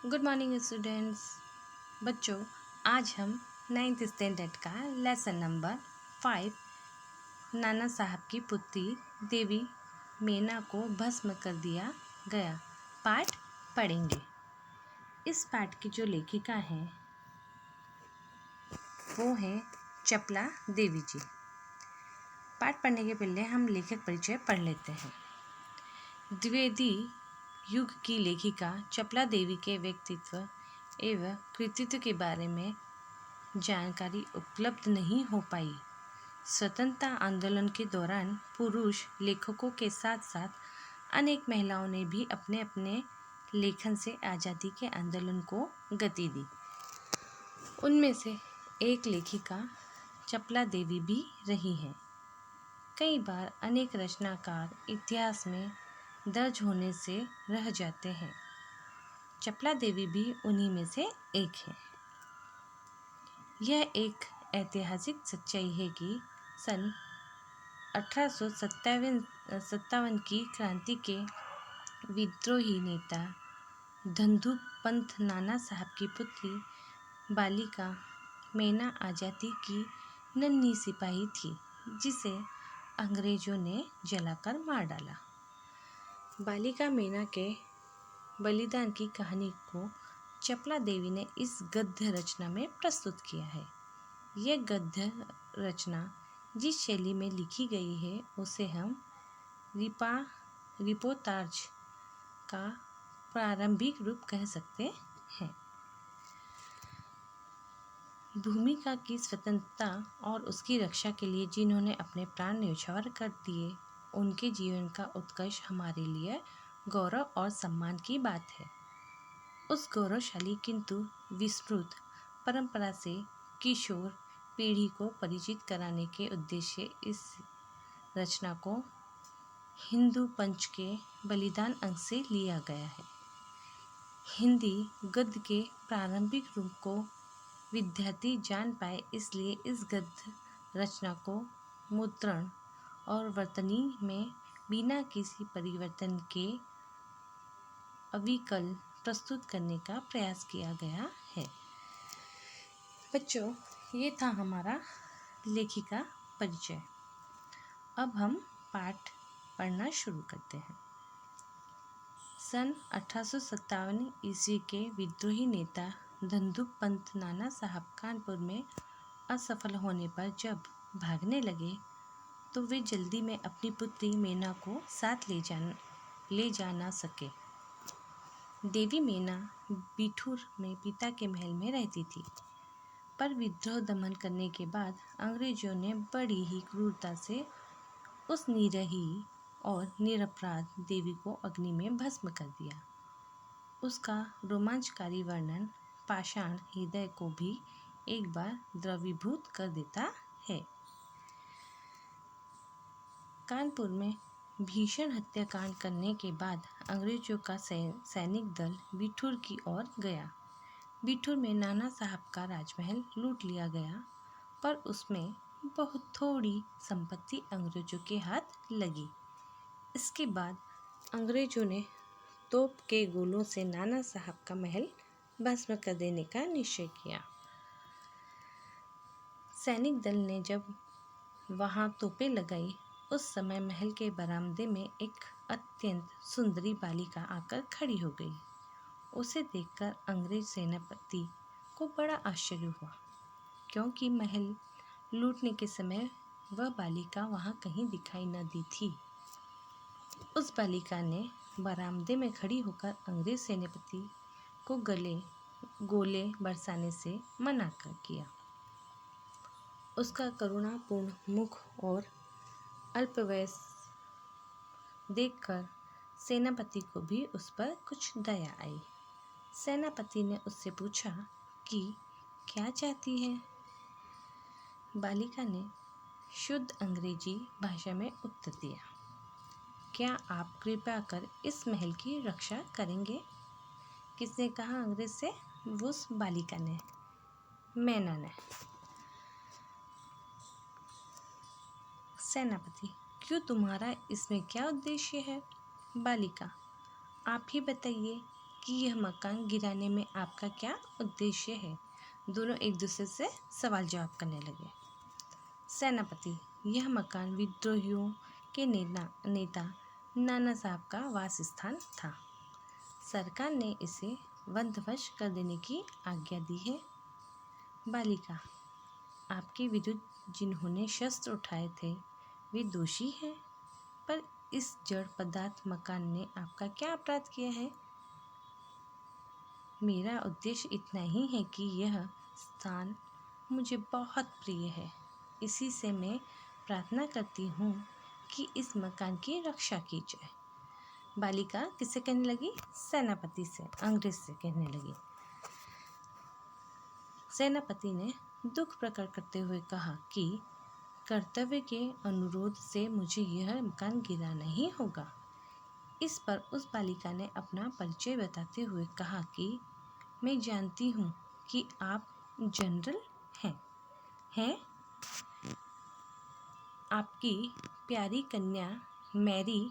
Good morning students. बच्चों, आज हम 9th स्टैंडर्ड का लेसन नंबर 5 नाना साहब की पुत्री देवी मेना को भस्म कर दिया गया पाठ पढ़ेंगे। इस पाठ की जो लेखिका हैं वो हैं चपला देवी जी। पाठ पढ़ने के पहले हम लेखक परिचय पढ़ लेते हैं। द्विवेदी युग की लेखिका चपला देवी के व्यक्तित्व एवं कृतित्व के बारे में जानकारी उपलब्ध नहीं हो पाई। स्वतंत्रता आंदोलन के दौरान पुरुष लेखकों के साथ साथ अनेक महिलाओं ने भी अपने अपने लेखन से आज़ादी के आंदोलन को गति दी। उनमें से एक लेखिका चपला देवी भी रही हैं। कई बार अनेक रचनाकार इतिहास में दर्ज होने से रह जाते हैं। चपला देवी भी उन्हीं में से एक है। यह एक ऐतिहासिक सच्चाई है कि सन 1857 की क्रांति के विद्रोही नेता धंधु पंत नाना साहब की पुत्री बालिका मेना आज़ादी की नन्ही सिपाही थी, जिसे अंग्रेजों ने जलाकर मार डाला। बालिका मेना के बलिदान की कहानी को चपला देवी ने इस गद्य रचना में प्रस्तुत किया है। यह गद्य रचना जिस शैली में लिखी गई है उसे हम रिपोर्ताज का प्रारंभिक रूप कह सकते हैं। भूमिका की स्वतंत्रता और उसकी रक्षा के लिए जिन्होंने अपने प्राण न्यौछावर कर दिए, उनके जीवन का उत्कर्ष हमारे लिए गौरव और सम्मान की बात है। उस गौरवशाली किंतु विस्मृत परंपरा से किशोर पीढ़ी को परिचित कराने के उद्देश्य इस रचना को हिंदू पंच के बलिदान अंग से लिया गया है। हिंदी गद्य के प्रारंभिक रूप को विद्यार्थी जान पाए, इसलिए इस गद्य रचना को मुद्रण और वर्तनी में बिना किसी परिवर्तन के अविकल प्रस्तुत करने का प्रयास किया गया है। बच्चों, ये था हमारा लेखिका परिचय। अब हम पाठ पढ़ना शुरू करते हैं। सन 1857 ईस्वी के विद्रोही नेता धंधु पंत नाना साहब कानपुर में असफल होने पर जब भागने लगे तो वे जल्दी में अपनी पुत्री मेना को साथ ले जा ना सके। देवी मेना बिठूर में पिता के महल में रहती थी, पर विद्रोह दमन करने के बाद अंग्रेजों ने बड़ी ही क्रूरता से उस निरही और निरपराध देवी को अग्नि में भस्म कर दिया। उसका रोमांचकारी वर्णन पाषाण हृदय को भी एक बार द्रवीभूत कर देता है। कानपुर में भीषण हत्याकांड करने के बाद अंग्रेजों का सैनिक दल बिठूर की ओर गया। बिठूर में नाना साहब का राजमहल लूट लिया गया, पर उसमें बहुत थोड़ी संपत्ति अंग्रेजों के हाथ लगी। इसके बाद अंग्रेजों ने तोप के गोलों से नाना साहब का महल भस्म कर देने का निश्चय किया। सैनिक दल ने जब वहां तोपें लगाई, उस समय महल के बरामदे में एक अत्यंत सुंदरी बालिका आकर खड़ी हो गई। उसे देखकर अंग्रेज सेनापति को बड़ा आश्चर्य हुआ, क्योंकि महल लूटने के समय वह बालिका वहां कहीं दिखाई न दी थी। उस बालिका ने बरामदे में खड़ी होकर अंग्रेज सेनापति को गोले बरसाने से मना कर किया। उसका करुणापूर्ण मुख और अल्पवयस देखकर सेनापति को भी उस पर कुछ दया आई। सेनापति ने उससे पूछा कि क्या चाहती है। बालिका ने शुद्ध अंग्रेजी भाषा में उत्तर दिया, क्या आप कृपया कर इस महल की रक्षा करेंगे। किसने कहा अंग्रेज से? उस बालिका ने, मैना ने। सेनापति, क्यों, तुम्हारा इसमें क्या उद्देश्य है। बालिका, आप ही बताइए, कि यह मकान गिराने में आपका क्या उद्देश्य है। दोनों एक दूसरे से सवाल जवाब करने लगे। सेनापति, यह मकान विद्रोहियों के नेता नाना साहब का वास स्थान था। सरकार ने इसे बंदोबस्त कर देने की आज्ञा दी है। बालिका, आपके विरुद्ध जिन्होंने शस्त्र उठाए थे वे दोषी हैं, पर इस जड़ पदार्थ मकान ने आपका क्या अपराध किया है। मेरा उद्देश्य इतना ही है कि यह स्थान मुझे बहुत प्रिय है, इसी से मैं प्रार्थना करती हूँ कि इस मकान की रक्षा की जाए। बालिका किससे कहने लगी? सेनापति से, अंग्रेज से कहने लगी। सेनापति ने दुख प्रकट करते हुए कहा कि कर्तव्य के अनुरोध से मुझे यह मकान गिराना ही होगा। इस पर उस बालिका ने अपना परिचय बताते हुए कहा कि मैं जानती हूँ कि आप जनरल हैं। आपकी प्यारी कन्या मैरी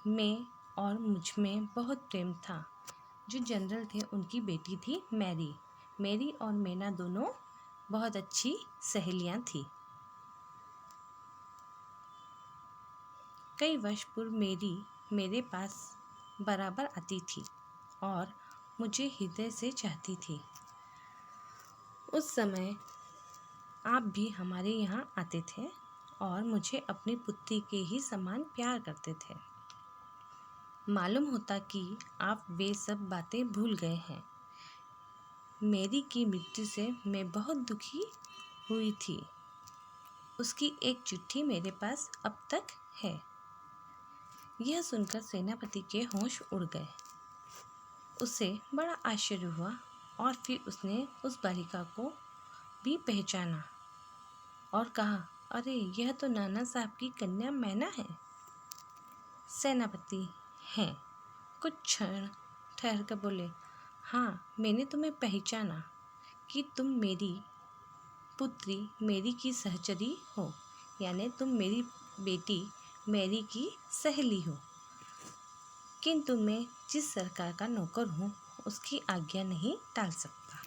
में और मुझ में बहुत प्रेम था। जो जनरल थे उनकी बेटी थी मैरी। मैरी और मैना दोनों बहुत अच्छी सहेलियां थीं। कई वर्ष पूर्व मैरी मेरे पास बराबर आती थी और मुझे हृदय से चाहती थी। उस समय आप भी हमारे यहाँ आते थे और मुझे अपनी पुत्री के ही समान प्यार करते थे। मालूम होता कि आप वे सब बातें भूल गए हैं। मैरी की मृत्यु से मैं बहुत दुखी हुई थी। उसकी एक चिट्ठी मेरे पास अब तक है। यह सुनकर सेनापति के होश उड़ गए। उसे बड़ा आश्चर्य हुआ और फिर उसने उस बालिका को भी पहचाना और कहा, अरे यह तो नाना साहब की कन्या मैना है। सेनापति हैं। कुछ क्षण ठहर कर बोले, हाँ, मैंने तुम्हें पहचाना कि तुम मेरी पुत्री मैरी की सहचरी हो, यानी तुम मेरी बेटी मैरी की सहेली हो। किंतु मैं जिस सरकार का नौकर हूँ उसकी आज्ञा नहीं टाल सकता,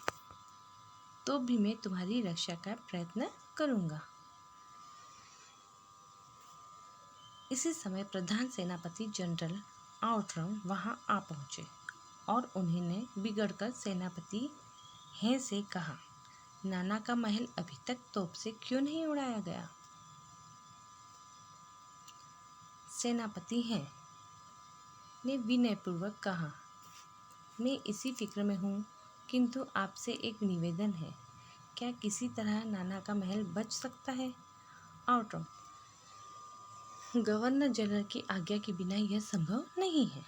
तो भी मैं तुम्हारी रक्षा का प्रयत्न करूँगा। इसी समय प्रधान सेनापति जनरल आउटरम वहाँ आ पहुँचे और उन्होंने बिगड़कर सेनापति हैं से कहा, नाना का महल अभी तक तोप से क्यों नहीं उड़ाया गया। सेनापति हैं ने विनयपूर्वक कहा, मैं इसी फिक्र में हूँ, किंतु आपसे एक निवेदन है, क्या किसी तरह नाना का महल बच सकता है। आउटरम, गवर्नर जनरल की आज्ञा के बिना यह संभव नहीं है।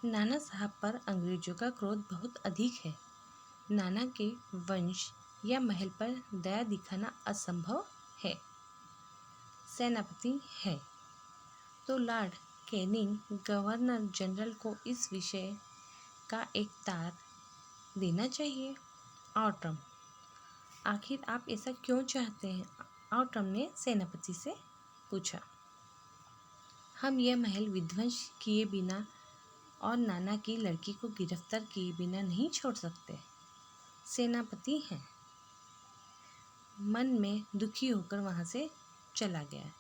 नाना साहब पर अंग्रेजों का क्रोध बहुत अधिक है। नाना के वंश या महल पर दया दिखाना असंभव है। सेनापति है, तो लॉर्ड कैनिंग गवर्नर जनरल को इस विषय का एक तार देना चाहिए। आउटरम, आखिर आप ऐसा क्यों चाहते हैं। आउटरम ने सेनापति से पूछा। हम यह महल विध्वंस किए बिना और नाना की लड़की को गिरफ्तार किए बिना नहीं छोड़ सकते। सेनापति हैं मन में दुखी होकर वहाँ से चला गया।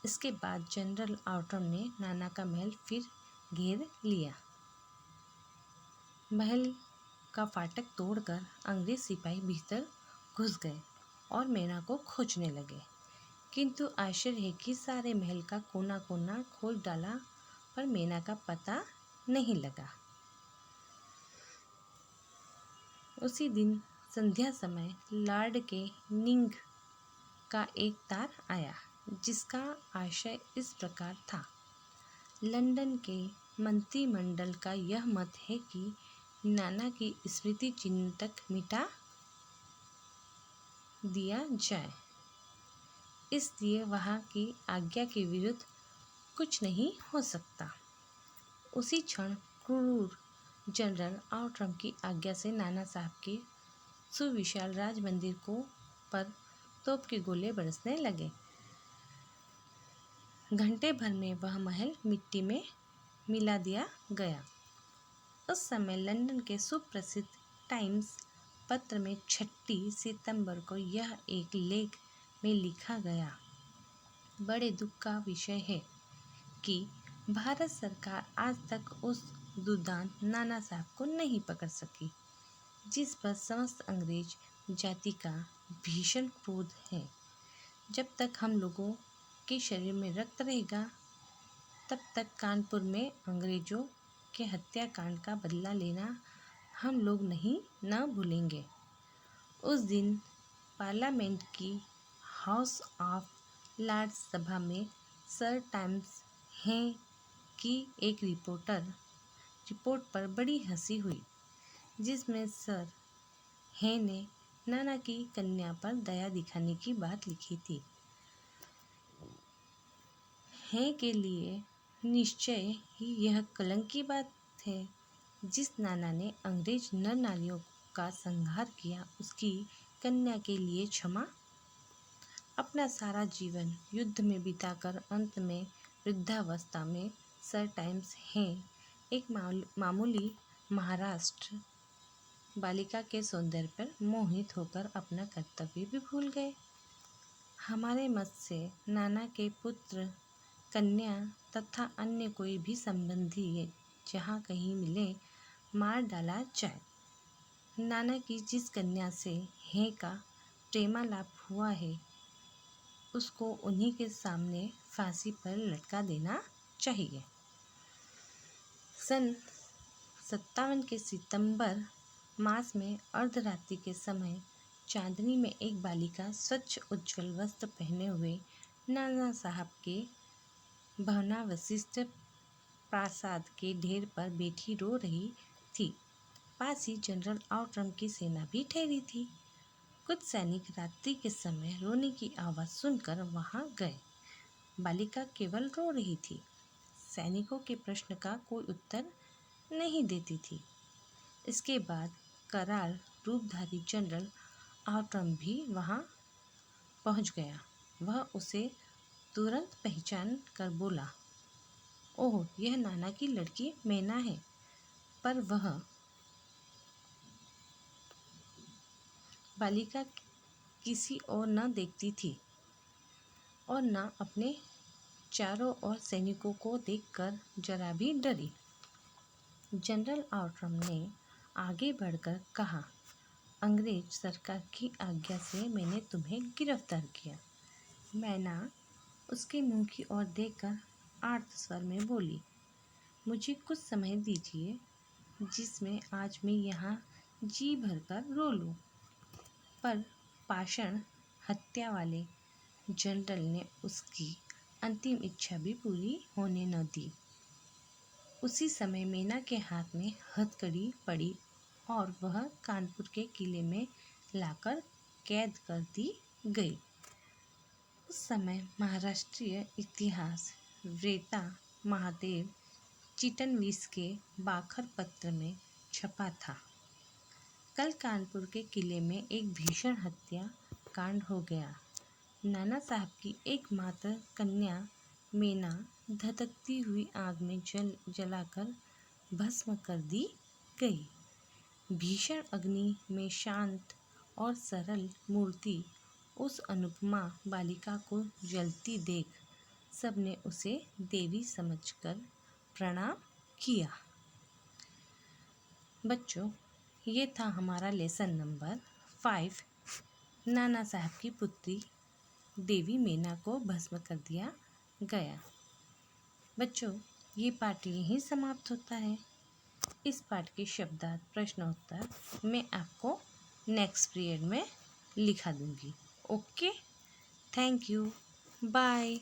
इसके बाद जनरल आउटरम ने नाना का महल फिर घेर लिया। महल का फाटक तोड़कर अंग्रेज सिपाही भीतर घुस गए और मैना को खोजने लगे, किंतु आश्चर्य है कि सारे महल का कोना कोना खोज डाला पर मैना का पता नहीं लगा। उसी दिन संध्या समय लॉर्ड के निंग का एक तार आया, जिसका आशय इस प्रकार था। लंदन के मंत्रिमंडल का यह मत है कि नाना की स्मृति चिन्ह तक मिटा दिया जाए, इसलिए वहाँ की आज्ञा के विरुद्ध कुछ नहीं हो सकता। उसी क्षण क्रूर जनरल आउटरम की आज्ञा से नाना साहब के सुविशाल राज मंदिर को पर तोप के गोले बरसने लगे। घंटे भर में वह महल मिट्टी में मिला दिया गया। उस समय लंदन के सुप्रसिद्ध टाइम्स पत्र में 6 सितंबर को यह एक लेख में लिखा गया। बड़े दुख का विषय है कि भारत सरकार आज तक उस दुर्दांत नाना साहब को नहीं पकड़ सकी जिस पर समस्त अंग्रेज जाति का भीषण क्रोध है। जब तक हम लोगों के शरीर में रक्त रहेगा तब तक कानपुर में अंग्रेजों के हत्याकांड का बदला लेना हम लोग न भूलेंगे। उस दिन पार्लियामेंट की हाउस ऑफ लॉर्ड्स सभा में सर टाइम्स है की एक रिपोर्ट पर बड़ी हंसी हुई, जिसमें सर है ने नाना की कन्या पर दया दिखाने की बात लिखी थी। है के लिए निश्चय ही यह कलंक की बात है। जिस नाना ने अंग्रेज नर नारियों का संहार किया, उसकी कन्या के लिए क्षमा। अपना सारा जीवन युद्ध में बिताकर अंत में वृद्धावस्था में सर टाइम्स हैं एक मामूली महाराष्ट्र बालिका के सौंदर्य पर मोहित होकर अपना कर्तव्य भी भूल गए। हमारे मत से नाना के पुत्र, कन्या तथा अन्य कोई भी संबंधी जहाँ कहीं मिले मार डाला जाए। नाना की जिस कन्या से है का प्रेमालाप हुआ है उसको उन्हीं के सामने फांसी पर लटका देना चाहिए। सन 57 के सितंबर मास में अर्धरात्रि के समय चांदनी में एक बालिका स्वच्छ उज्ज्वल वस्त्र पहने हुए नाना साहब के भवना वशिष्ठ प्रासाद के ढेर पर बैठी रो रही थी। पास ही जनरल आउटरम की सेना भी ठहरी थी। कुछ सैनिक रात्रि के समय रोने की आवाज़ सुनकर वहां गए। बालिका केवल रो रही थी, सैनिकों के प्रश्न का कोई उत्तर नहीं देती थी। इसके बाद कराल रूपधारी जनरल आउटरम भी वहां पहुंच गया। वह उसे तुरंत पहचान कर बोला, ओह, यह नाना की लड़की मैना है। पर वह बालिका किसी और न देखती थी और न अपने चारों ओर सैनिकों को देखकर जरा भी डरी। जनरल आउटरम ने आगे बढ़कर कहा, अंग्रेज सरकार की आज्ञा से मैंने तुम्हें गिरफ्तार किया। मैना उसके मुंह की ओर देखकर आर्त स्वर में बोली, मुझे कुछ समय दीजिए जिसमें आज मैं यहाँ जी भरकर रो लूँ। पर पाषाण हत्या वाले जनरल ने उसकी अंतिम इच्छा भी पूरी होने न दी। उसी समय मैना के हाथ में हथकड़ी पड़ी और वह कानपुर के किले में लाकर कैद कर दी गई। उस समय महाराष्ट्रीय इतिहास वेता महादेव चिटनवीस के बाखर पत्र में छपा था। कल कानपुर के किले में एक भीषण हत्या कांड हो गया। नाना साहब की एकमात्र कन्या मैना धधकती हुई आग में जलाकर भस्म कर दी गई। भीषण अग्नि में शांत और सरल मूर्ति उस अनुपमा बालिका को जलती देख सबने उसे देवी समझकर प्रणाम किया। बच्चों, ये था हमारा लेसन नंबर 5, नाना साहब की पुत्री देवी मैना को भस्म कर दिया गया। बच्चों, ये पाठ यहीं समाप्त होता है। इस पाठ के शब्दार्थ प्रश्नोत्तर मैं आपको नेक्स्ट पीरियड में लिखा दूंगी। Okay, thank you, bye.